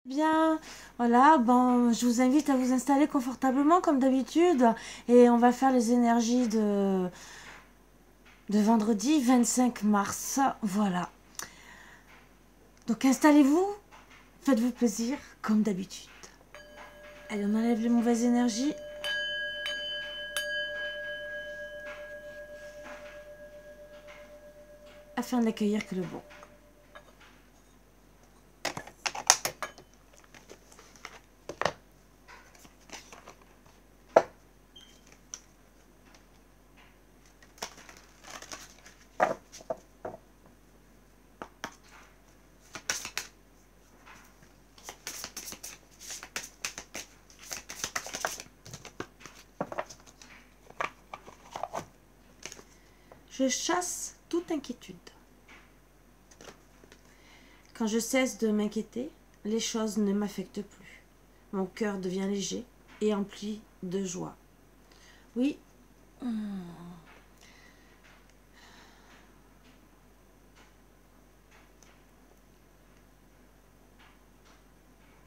Bien, voilà, bon, je vous invite à vous installer confortablement comme d'habitude et on va faire les énergies de vendredi 25 mars. Voilà. Donc installez-vous, faites-vous plaisir comme d'habitude. Allez, on enlève les mauvaises énergies. Afin d'accueillir que le bon. Je chasse toute inquiétude. Quand je cesse de m'inquiéter, les choses ne m'affectent plus. Mon cœur devient léger et empli de joie. Oui.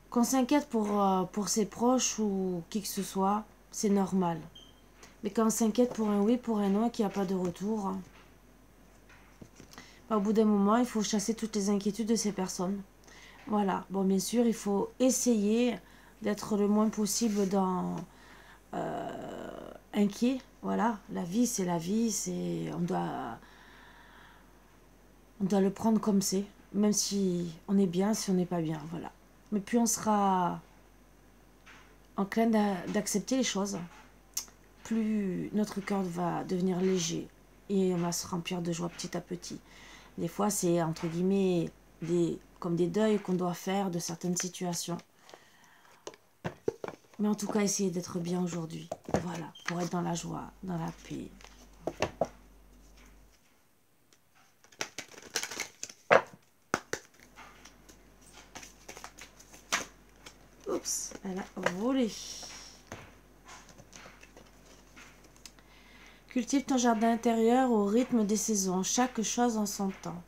Qu'on s'inquiète pour ses proches ou qui que ce soit, c'est normal. Mais quand on s'inquiète pour un oui, pour un non, et qu'il n'y a pas de retour, au bout d'un moment, il faut chasser toutes les inquiétudes de ces personnes. Voilà. Bon, bien sûr, il faut essayer d'être le moins possible dans inquiet. Voilà. La vie, c'est la vie. On doit le prendre comme c'est. Même si on est bien, si on n'est pas bien. Voilà. Mais plus on sera enclin d'accepter les choses, plus notre cœur va devenir léger et on va se remplir de joie petit à petit. Des fois, c'est entre guillemets comme des deuils qu'on doit faire de certaines situations. Mais en tout cas, essayez d'être bien aujourd'hui. Voilà, pour être dans la joie, dans la paix. Oups, elle a volé. Cultive ton jardin intérieur au rythme des saisons, chaque chose en son temps.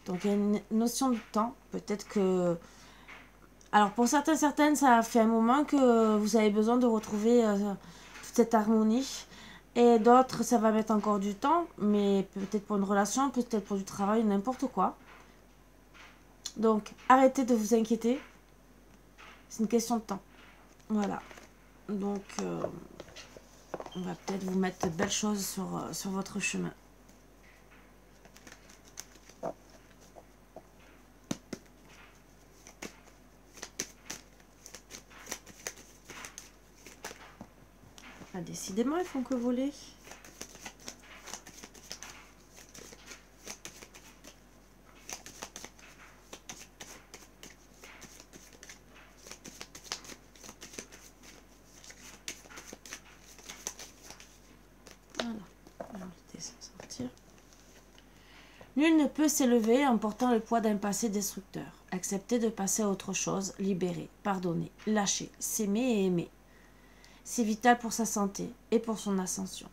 Donc il y a une notion de temps. Peut-être que... Alors pour certaines, ça fait un moment que vous avez besoin de retrouver toute cette harmonie. Et d'autres, ça va mettre encore du temps. Mais peut-être pour une relation, peut-être pour du travail, n'importe quoi. Donc arrêtez de vous inquiéter. C'est une question de temps. Voilà. Donc on va peut-être vous mettre de belles choses sur votre chemin. Ah, décidément, ils font que voler. Voilà. Alors, laissez sortir. Nul ne peut s'élever en portant le poids d'un passé destructeur. Accepter de passer à autre chose, libérer, pardonner, lâcher, s'aimer et aimer. C'est vital pour sa santé et pour son ascension.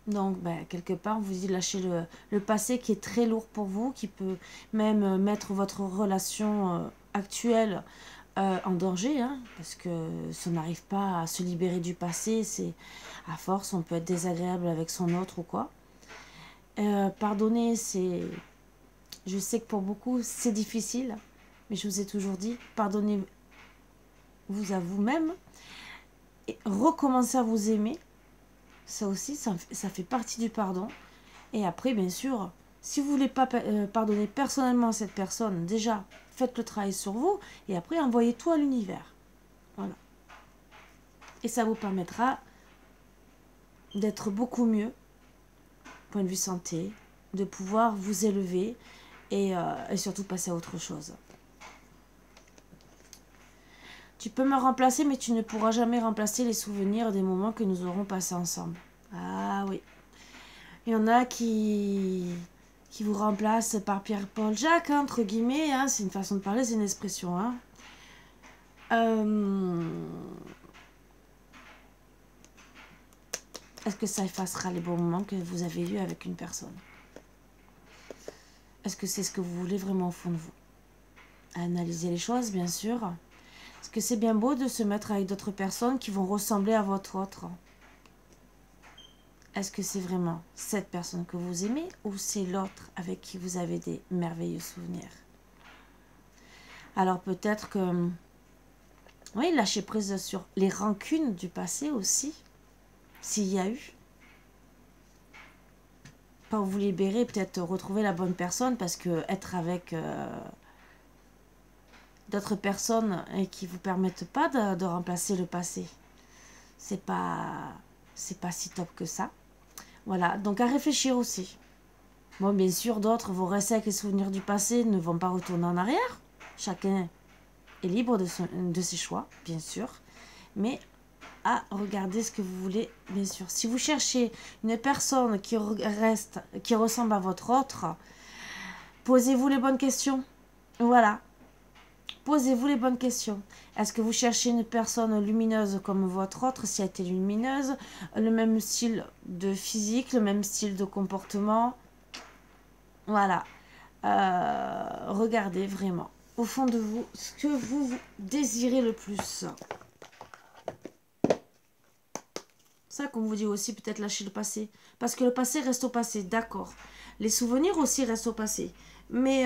Donc, quelque part, vous y lâchez le passé qui est très lourd pour vous, qui peut même mettre votre relation actuelle en danger, hein, parce que si on n'arrive pas à se libérer du passé, c'est à force, on peut être désagréable avec son autre ou quoi. Pardonner, c'est... Je sais que pour beaucoup, c'est difficile, mais je vous ai toujours dit, pardonnez-vous à vous-même et recommencez à vous aimer. Ça aussi, ça fait partie du pardon. Et après, bien sûr, si vous ne voulez pas pardonner personnellement à cette personne, déjà, faites le travail sur vous et après, envoyez tout à l'univers. Voilà. Et ça vous permettra d'être beaucoup mieux, point de vue santé, de pouvoir vous élever et surtout passer à autre chose. Tu peux me remplacer, mais tu ne pourras jamais remplacer les souvenirs des moments que nous aurons passés ensemble. Ah oui. Il y en a qui vous remplacent par Pierre-Paul Jacques, hein, entre guillemets. Hein, c'est une façon de parler, c'est une expression. Hein. Est-ce que ça effacera les bons moments que vous avez eus avec une personne? Est-ce que c'est ce que vous voulez vraiment au fond de vous? Analyser les choses, bien sûr. Parce que c'est bien beau de se mettre avec d'autres personnes qui vont ressembler à votre autre. Est-ce que c'est vraiment cette personne que vous aimez ou c'est l'autre avec qui vous avez des merveilleux souvenirs? Alors peut-être que, oui, lâchez prise sur les rancunes du passé aussi, s'il y a eu. Pour vous libérer, peut-être retrouver la bonne personne, parce que être avec d'autres personnes et qui vous permettent pas de remplacer le passé, c'est pas si top que ça. Voilà, donc à réfléchir aussi. Bon, bien sûr, d'autres vont rester avec les souvenirs du passé, ne vont pas retourner en arrière. Chacun est libre de ses choix, bien sûr. Mais à regarder ce que vous voulez, bien sûr. Si vous cherchez une personne qui ressemble à votre autre, posez-vous les bonnes questions. Voilà. Posez-vous les bonnes questions. Est-ce que vous cherchez une personne lumineuse comme votre autre, si elle était lumineuse, le même style de physique, le même style de comportement? Voilà. Regardez vraiment, au fond de vous, ce que vous désirez le plus. Ça qu'on vous dit aussi, peut-être lâcher le passé. Parce que le passé reste au passé, d'accord. Les souvenirs aussi restent au passé. Mais...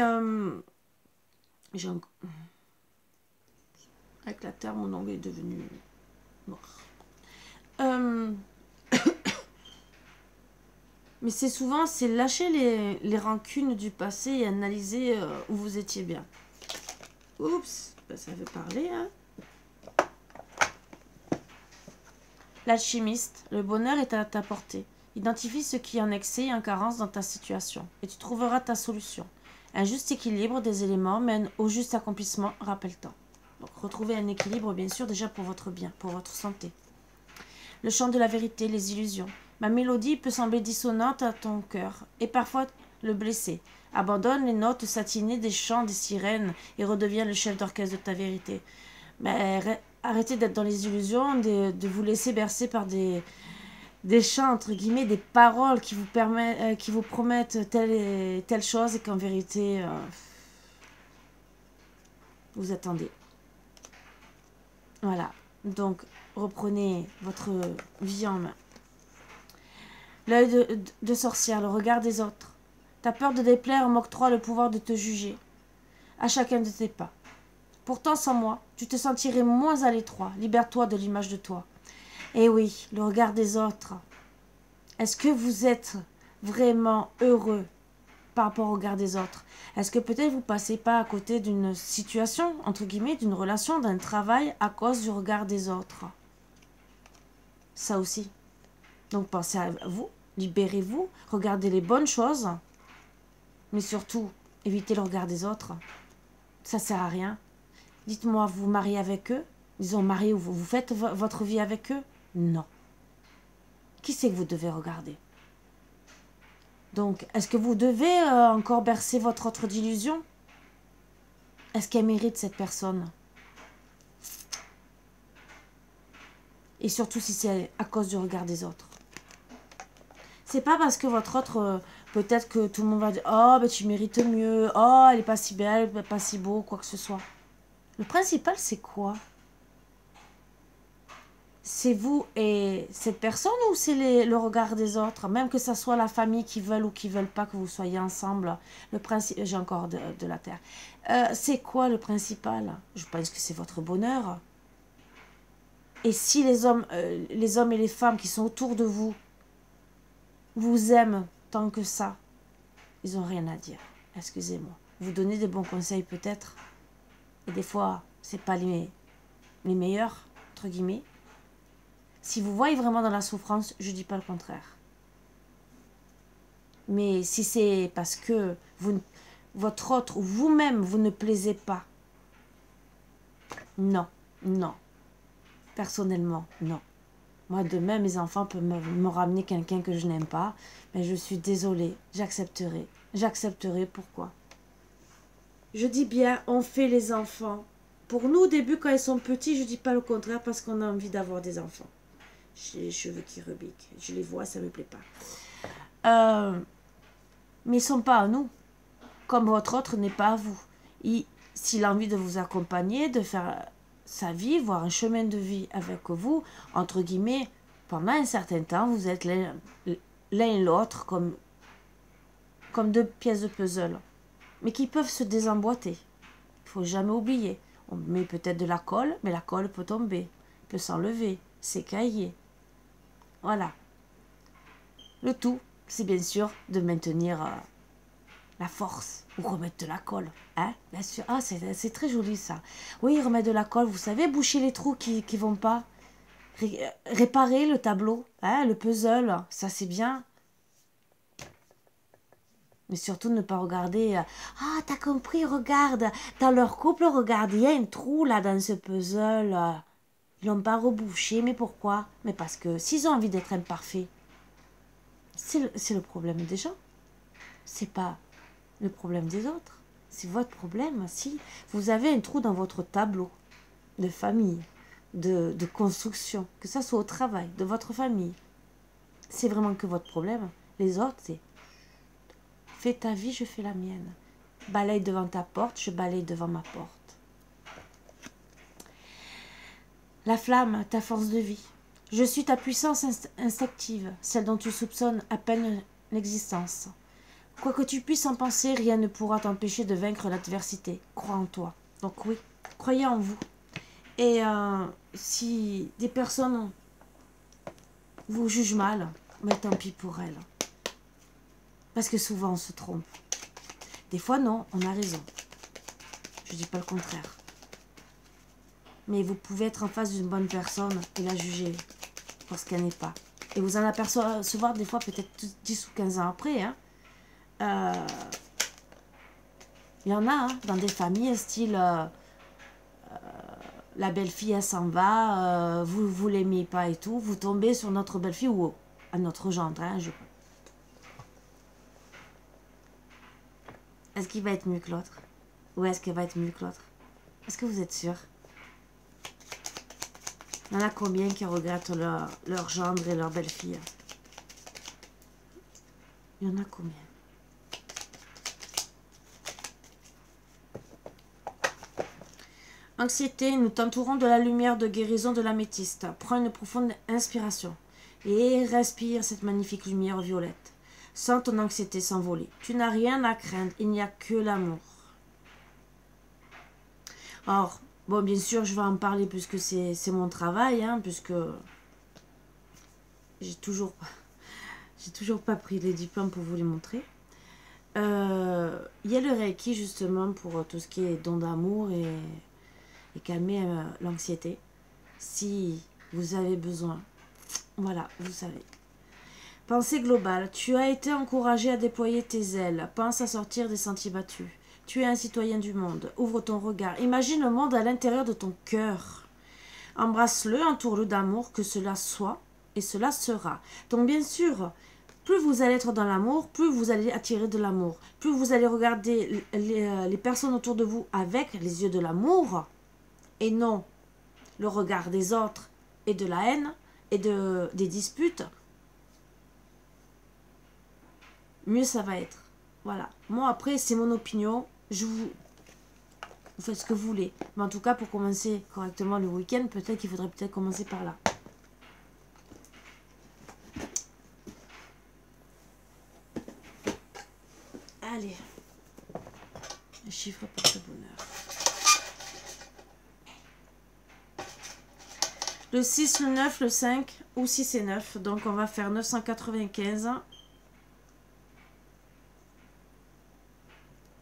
avec la terre, mon ongle est devenu noir. Mais c'est souvent, c'est lâcher les rancunes du passé et analyser où vous étiez bien. Oups, ben ça veut parler, hein. L'alchimiste, le bonheur est à ta portée. Identifie ce qui est en excès et en carence dans ta situation, et tu trouveras ta solution. Un juste équilibre des éléments mène au juste accomplissement, rappelle-toi. Donc, retrouvez un équilibre, bien sûr, déjà pour votre bien, pour votre santé. Le chant de la vérité, les illusions. Ma mélodie peut sembler dissonante à ton cœur, et parfois le blesser. Abandonne les notes satinées des chants des sirènes et redeviens le chef d'orchestre de ta vérité. Mais arrêtez d'être dans les illusions, de vous laisser bercer par des chants, entre guillemets, des paroles qui vous promettent telle et telle chose et qu'en vérité, vous attendez. Voilà, donc reprenez votre vie en main. L'œil de sorcière, le regard des autres. Ta peur de déplaire m'octroie le pouvoir de te juger, à chacun de tes pas. Pourtant, sans moi, tu te sentirais moins à l'étroit. Libère-toi de l'image de toi. Eh oui, le regard des autres. Est-ce que vous êtes vraiment heureux par rapport au regard des autres? Est-ce que peut-être vous passez pas à côté d'une situation, entre guillemets, d'une relation, d'un travail à cause du regard des autres? Ça aussi. Donc pensez à vous, libérez-vous, regardez les bonnes choses, mais surtout, évitez le regard des autres. Ça sert à rien. Dites-moi, vous vous mariez avec eux? Ils ont marié ou vous faites votre vie avec eux? Non. Qui c'est que vous devez regarder? Donc, est-ce que vous devez encore bercer votre autre d'illusion? Est-ce qu'elle mérite cette personne? Et surtout si c'est à cause du regard des autres. C'est pas parce que votre autre, peut-être que tout le monde va dire « Oh, ben tu mérites mieux. Oh, elle est pas si belle, pas si beau, quoi que ce soit. » Le principal, c'est quoi? C'est vous et cette personne ou c'est le regard des autres? Même que ce soit la famille qui veulent ou qui veulent pas que vous soyez ensemble. Le principe, j'ai encore de la terre. C'est quoi le principal? Je pense que c'est votre bonheur. Et si les hommes et les femmes qui sont autour de vous vous aiment tant que ça, ils n'ont rien à dire. Excusez-moi. Vous donnez des bons conseils peut-être. Et des fois, c'est pas les meilleurs, entre guillemets. Si vous voyez vraiment dans la souffrance, je dis pas le contraire. Mais si c'est parce que votre autre ou vous-même, vous ne plaisez pas, non, non. Personnellement, non. Moi, demain, mes enfants peuvent me ramener quelqu'un que je n'aime pas, mais je suis désolée, j'accepterai. J'accepterai, pourquoi? Je dis bien, on fait les enfants. Pour nous, au début, quand ils sont petits, je dis pas le contraire parce qu'on a envie d'avoir des enfants. J'ai les cheveux qui rebiquent. Je les vois, ça me plaît pas. Mais ils sont pas à nous. Comme votre autre n'est pas à vous. S'il a envie de vous accompagner, de faire sa vie, voire un chemin de vie avec vous, entre guillemets, pendant un certain temps, vous êtes l'un et l'autre comme deux pièces de puzzle, mais qui peuvent se désemboîter. Il faut jamais oublier. On met peut-être de la colle, mais la colle peut tomber, peut s'enlever, s'écailler. Voilà. Le tout, c'est bien sûr de maintenir la force, ou remettre de la colle. Hein, bien sûr. Ah, c'est très joli ça. Oui, remettre de la colle, vous savez, boucher les trous qui vont pas. Réparer le tableau, hein, le puzzle, ça c'est bien. Mais surtout ne pas regarder. Ah, t'as compris, regarde. Dans leur couple, regarde, il y a un trou là dans ce puzzle. Ils l'ont pas rebouché, mais pourquoi? Mais parce que s'ils ont envie d'être imparfaits, c'est le problème des gens. C'est pas le problème des autres. C'est votre problème. Si vous avez un trou dans votre tableau de famille, de construction, que ça soit au travail, de votre famille, c'est vraiment que votre problème. Les autres, c'est fais ta vie, je fais la mienne. Balaye devant ta porte, je balaye devant ma porte. La flamme, ta force de vie. Je suis ta puissance instinctive, celle dont tu soupçonnes à peine l'existence. Quoi que tu puisses en penser, rien ne pourra t'empêcher de vaincre l'adversité. Crois en toi. Donc oui, croyez en vous. Et si des personnes vous jugent mal, mais tant pis pour elles. Parce que souvent on se trompe. Des fois non, on a raison. Je ne dis pas le contraire. Mais vous pouvez être en face d'une bonne personne et la juger pour ce qu'elle n'est pas. Et vous en apercevoir des fois peut-être 10 ou 15 ans après. Hein. Il y en a hein, dans des familles style la belle-fille elle s'en va, vous l'aimez pas et tout, vous tombez sur notre belle-fille ou à notre gendre. Hein, Est-ce qu'il va être mieux que l'autre? Ou est-ce qu'elle va être mieux que l'autre? Est-ce que vous êtes sûr? Il y en a combien qui regrettent leur gendre et leur belle-fille? Il y en a combien? Anxiété, nous t'entourons de la lumière de guérison de l'améthyste. Prends une profonde inspiration et respire cette magnifique lumière violette. Sens ton anxiété s'envoler. Tu n'as rien à craindre, il n'y a que l'amour. Or, bon, bien sûr, je vais en parler puisque c'est mon travail, hein, puisque j'ai toujours pas pris les diplômes pour vous les montrer. Il y a le Reiki justement pour tout ce qui est don d'amour et calmer l'anxiété. Si vous avez besoin, voilà, vous savez. Pensée globale. Tu as été encouragé à déployer tes ailes. Pense à sortir des sentiers battus. Tu es un citoyen du monde. Ouvre ton regard. Imagine le monde à l'intérieur de ton cœur. Embrasse-le, entoure-le d'amour, que cela soit et cela sera. Donc bien sûr, plus vous allez être dans l'amour, plus vous allez attirer de l'amour. Plus vous allez regarder les personnes autour de vous avec les yeux de l'amour et non le regard des autres et de la haine et des disputes, mieux ça va être. Voilà. Moi, après, c'est mon opinion. Vous faites ce que vous voulez. Mais en tout cas, pour commencer correctement le week-end, peut-être qu'il faudrait commencer par là. Allez. Les chiffres pour le bonheur. Le 6, le 9, le 5 ou 6 et 9. Donc, on va faire 995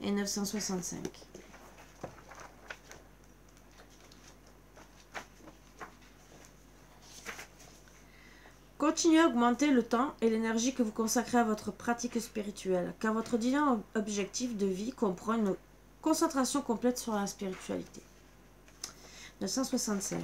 et 965. Continuez à augmenter le temps et l'énergie que vous consacrez à votre pratique spirituelle, car votre divin objectif de vie comprend une concentration complète sur la spiritualité. 965.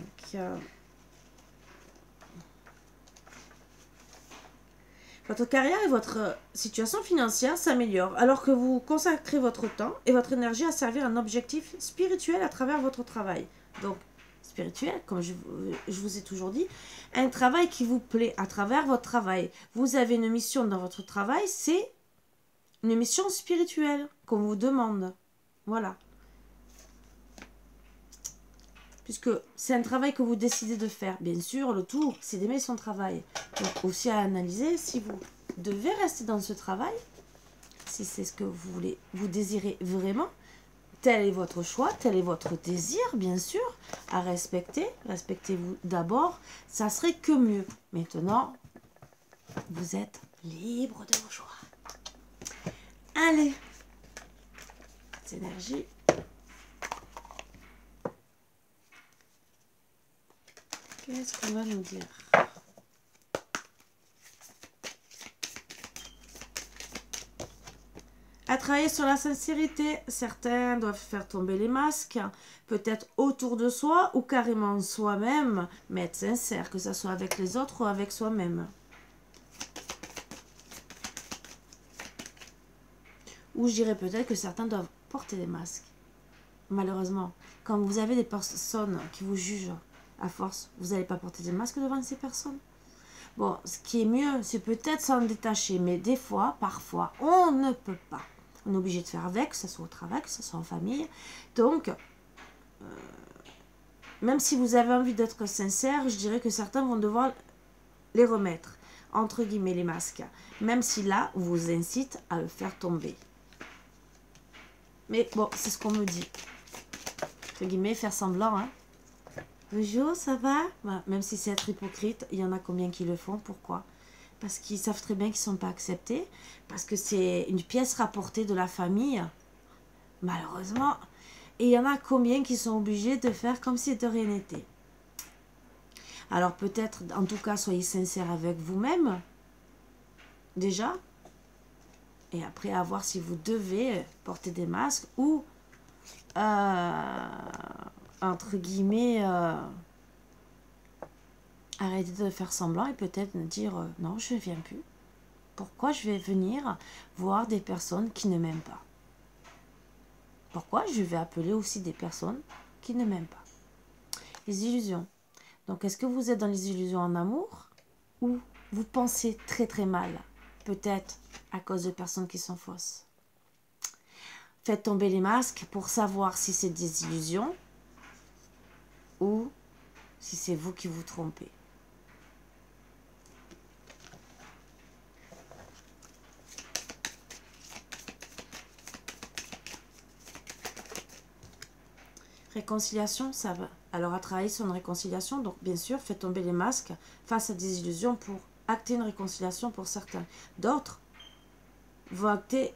Votre carrière et votre situation financière s'améliorent alors que vous consacrez votre temps et votre énergie à servir un objectif spirituel à travers votre travail. Donc, spirituel, comme je vous ai toujours dit, un travail qui vous plaît à travers votre travail. Vous avez une mission dans votre travail, c'est une mission spirituelle qu'on vous demande. Voilà. puisque c'est un travail que vous décidez de faire. Bien sûr, le tout, c'est d'aimer son travail. Donc aussi à analyser si vous devez rester dans ce travail, si c'est ce que vous voulez, vous désirez vraiment. Tel est votre choix, tel est votre désir, bien sûr, à respecter. Respectez-vous d'abord, ça serait que mieux. Maintenant, vous êtes libre de vos choix. Allez, cette énergie. Qu'est-ce qu'on va nous dire? À travailler sur la sincérité, certains doivent faire tomber les masques, peut-être autour de soi ou carrément soi-même, mais être sincère, que ce soit avec les autres ou avec soi-même. Ou je dirais peut-être que certains doivent porter des masques. Malheureusement, quand vous avez des personnes qui vous jugent à force, vous n'allez pas porter des masques devant ces personnes. Bon, ce qui est mieux, c'est peut-être s'en détacher, mais des fois, parfois, on ne peut pas. On est obligé de faire avec, que ce soit au travail, que ce soit en famille. Donc, même si vous avez envie d'être sincère, je dirais que certains vont devoir les remettre, entre guillemets, les masques. Même si là, on vous incite à le faire tomber. Mais bon, c'est ce qu'on me dit. Entre guillemets, faire semblant, hein. Bonjour, ça va? Bah, même si c'est être hypocrite, il y en a combien qui le font. Pourquoi? Parce qu'ils savent très bien qu'ils ne sont pas acceptés. Parce que c'est une pièce rapportée de la famille. Malheureusement. Et il y en a combien qui sont obligés de faire comme si de rien n'était. Alors peut-être, en tout cas, soyez sincères avec vous-même. Déjà. Et après, à voir si vous devez porter des masques ou... entre guillemets, arrêter de faire semblant et peut-être dire non, je ne viens plus. Pourquoi je vais venir voir des personnes qui ne m'aiment pas? Pourquoi je vais appeler aussi des personnes qui ne m'aiment pas? Les illusions. Donc, est-ce que vous êtes dans les illusions en amour ou vous pensez très très mal? Peut-être à cause de personnes qui sont fausses. Faites tomber les masques pour savoir si c'est des illusions ou si c'est vous qui vous trompez. Réconciliation, ça va. Alors, à travailler sur une réconciliation, donc bien sûr, faites tomber les masques face à des illusions pour acter une réconciliation pour certains. D'autres vont acter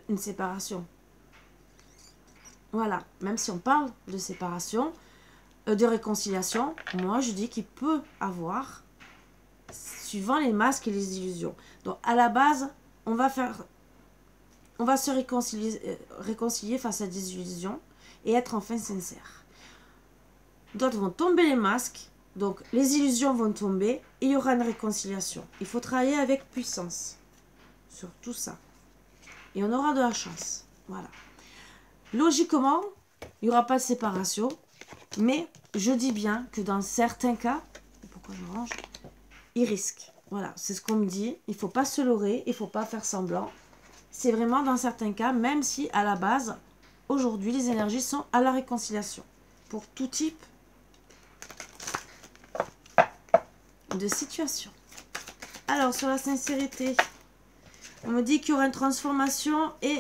une séparation. Voilà, même si on parle de séparation, de réconciliation, moi je dis qu'il peut avoir, suivant les masques et les illusions. Donc à la base, on va se réconcilier face à des illusions et être enfin sincère. D'autres vont tomber les masques, donc les illusions vont tomber et il y aura une réconciliation. Il faut travailler avec puissance sur tout ça. Et on aura de la chance. Voilà. Logiquement, il n'y aura pas de séparation. Mais je dis bien que dans certains cas, pourquoi je range, il risque. Voilà, c'est ce qu'on me dit. Il ne faut pas se leurrer, il ne faut pas faire semblant. C'est vraiment dans certains cas, même si à la base, aujourd'hui, les énergies sont à la réconciliation. Pour tout type de situation. Alors, sur la sincérité, on me dit qu'il y aura une transformation et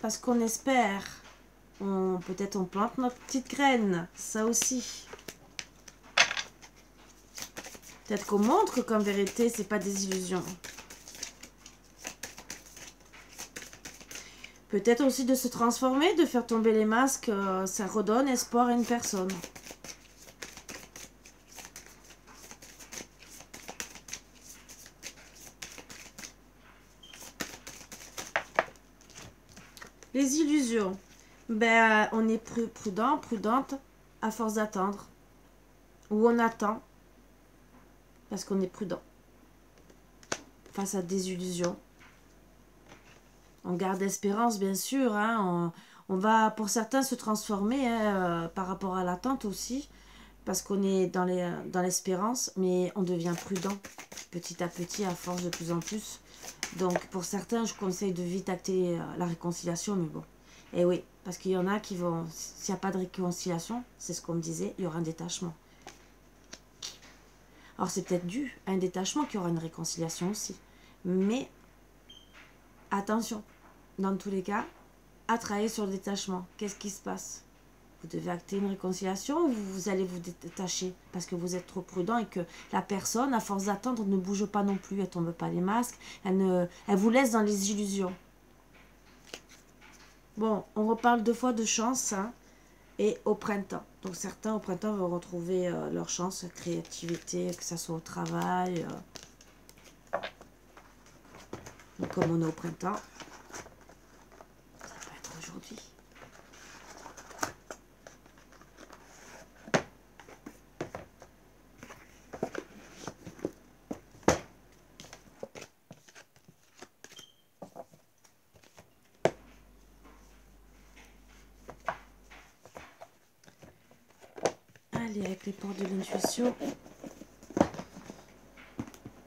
parce qu'on espère, peut-être on plante notre petite graine, ça aussi. Peut-être qu'on montre qu'en vérité, c'est pas des illusions. Peut-être aussi de se transformer, de faire tomber les masques, ça redonne espoir à une personne. Les illusions. Ben, on est prudent, prudente, à force d'attendre. Ou on attend, parce qu'on est prudent. Face à des illusions. On garde espérance, bien sûr. Hein. On va, pour certains, se transformer par rapport à l'attente aussi. Parce qu'on est dans l'espérance, mais on devient prudent petit à petit, à force de plus en plus. Donc, pour certains, je conseille de vite acter la réconciliation, mais bon. Et oui, Parce qu'il y en a qui vont, s'il n'y a pas de réconciliation, c'est ce qu'on me disait, il y aura un détachement. Alors c'est peut-être dû à un détachement qu'il y aura une réconciliation aussi. Mais attention, dans tous les cas, à travailler sur le détachement. Qu'est-ce qui se passe? Vous devez acter une réconciliation ou vous allez vous détacher parce que vous êtes trop prudent et que la personne, à force d'attendre, ne bouge pas non plus. Elle ne tombe pas les masques. Elle vous laisse dans les illusions. Bon, on reparle 2 fois de chance hein, et au printemps. Donc certains au printemps vont retrouver leur chance, créativité, que ce soit au travail. Donc comme on est au printemps, ça peut être aujourd'hui. Allez, avec les portes de l'intuition,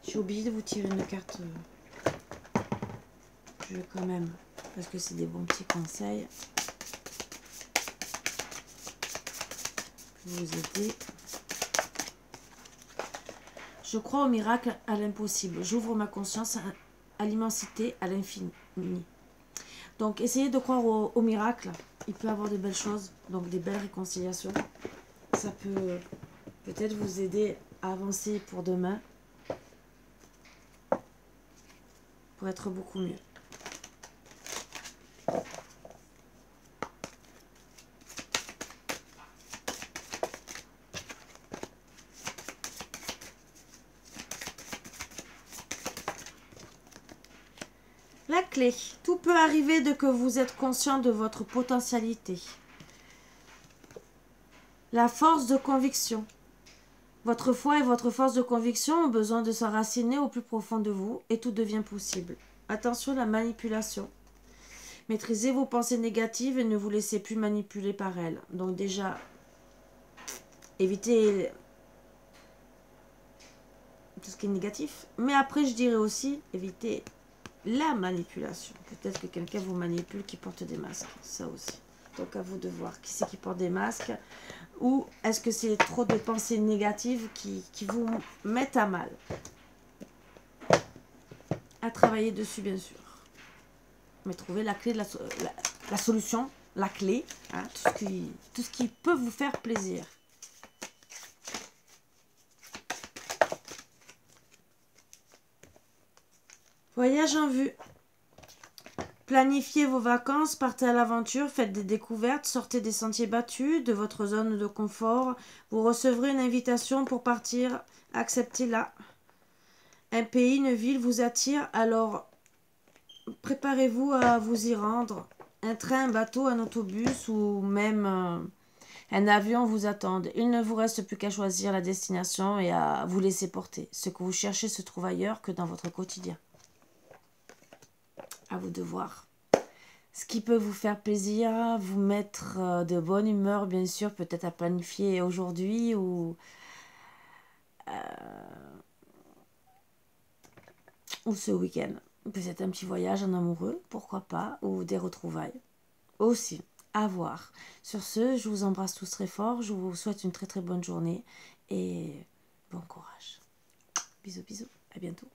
j'ai oublié de vous tirer une carte. Je vais quand même, parce que c'est des bons petits conseils. Vous aider. Je crois au miracle, à l'impossible. J'ouvre ma conscience à l'immensité, à l'infini. Donc, essayez de croire au miracle. Il peut y avoir de belles choses, donc des belles réconciliations. Ça peut peut-être vous aider à avancer pour demain, pour être beaucoup mieux. La clé. Tout peut arriver dès que vous êtes conscient de votre potentialité. La force de conviction. Votre foi et votre force de conviction ont besoin de s'enraciner au plus profond de vous et tout devient possible. Attention à la manipulation. Maîtrisez vos pensées négatives et ne vous laissez plus manipuler par elles. Donc déjà, évitez tout ce qui est négatif. Mais après, je dirais aussi, évitez la manipulation. Peut-être que quelqu'un vous manipule qui porte des masques. Ça aussi. Donc à vous de voir qui c'est qui porte des masques. Ou est-ce que c'est trop de pensées négatives qui vous mettent à mal. À travailler dessus, bien sûr. Mais trouvez la clé de la solution, la clé. Hein, tout ce qui peut vous faire plaisir. Voyage en vue. Planifiez vos vacances, partez à l'aventure, faites des découvertes, sortez des sentiers battus, de votre zone de confort. Vous recevrez une invitation pour partir, acceptez-la. Un pays, une ville vous attire, alors préparez-vous à vous y rendre. Un train, un bateau, un autobus ou même un avion vous attendent. Il ne vous reste plus qu'à choisir la destination et à vous laisser porter. Ce que vous cherchez se trouve ailleurs que dans votre quotidien. À vous de voir. Ce qui peut vous faire plaisir, vous mettre de bonne humeur, bien sûr, peut-être à planifier aujourd'hui ou ce week-end. Peut-être un petit voyage en amoureux, pourquoi pas, ou des retrouvailles. Aussi, à voir. Sur ce, je vous embrasse tous très fort, je vous souhaite une très très bonne journée et bon courage. Bisous, bisous, à bientôt.